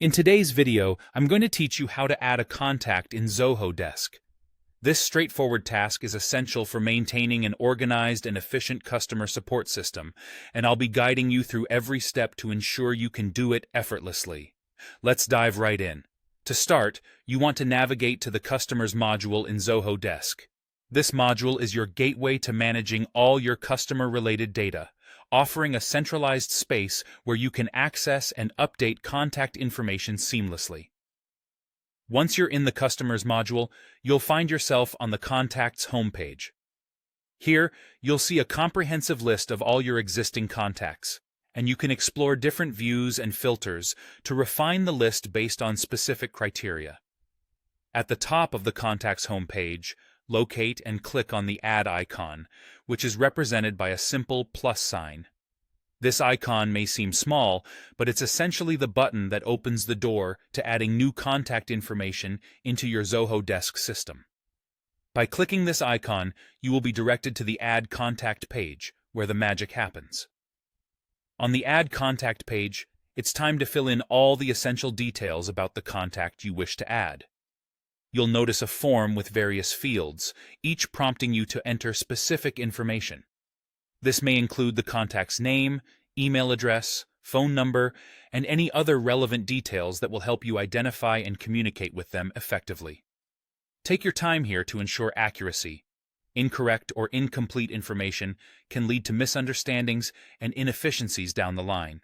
In today's video, I'm going to teach you how to add a contact in Zoho Desk. This straightforward task is essential for maintaining an organized and efficient customer support system, and I'll be guiding you through every step to ensure you can do it effortlessly. Let's dive right in. To start, you want to navigate to the Customers module in Zoho Desk. This module is your gateway to managing all your customer-related data, offering a centralized space where you can access and update contact information seamlessly. Once you're in the Customers module, you'll find yourself on the Contacts homepage. Here, you'll see a comprehensive list of all your existing contacts, and you can explore different views and filters to refine the list based on specific criteria. At the top of the Contacts homepage, locate and click on the Add icon, which is represented by a simple plus sign. This icon may seem small, but it's essentially the button that opens the door to adding new contact information into your Zoho Desk system. By clicking this icon, you will be directed to the Add Contact page, where the magic happens. On the Add Contact page, it's time to fill in all the essential details about the contact you wish to add. You'll notice a form with various fields, each prompting you to enter specific information. This may include the contact's name, email address, phone number, and any other relevant details that will help you identify and communicate with them effectively. Take your time here to ensure accuracy. Incorrect or incomplete information can lead to misunderstandings and inefficiencies down the line.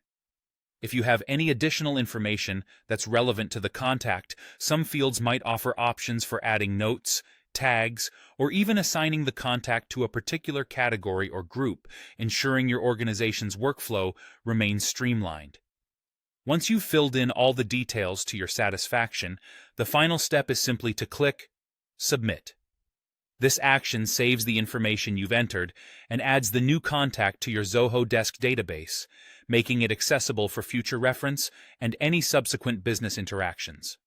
If you have any additional information that's relevant to the contact, some fields might offer options for adding notes, tags, or even assigning the contact to a particular category or group, ensuring your organization's workflow remains streamlined. Once you've filled in all the details to your satisfaction, the final step is simply to click Submit. This action saves the information you've entered and adds the new contact to your Zoho Desk database, making it accessible for future reference and any subsequent business interactions.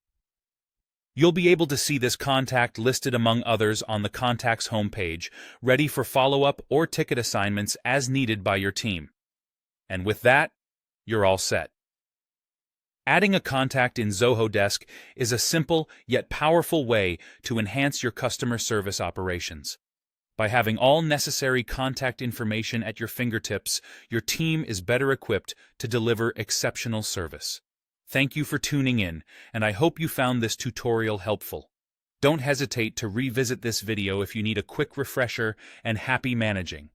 You'll be able to see this contact listed among others on the Contacts homepage, ready for follow-up or ticket assignments as needed by your team. And with that, you're all set. Adding a contact in Zoho Desk is a simple yet powerful way to enhance your customer service operations. By having all necessary contact information at your fingertips, your team is better equipped to deliver exceptional service. Thank you for tuning in, and I hope you found this tutorial helpful. Don't hesitate to revisit this video if you need a quick refresher, and happy managing.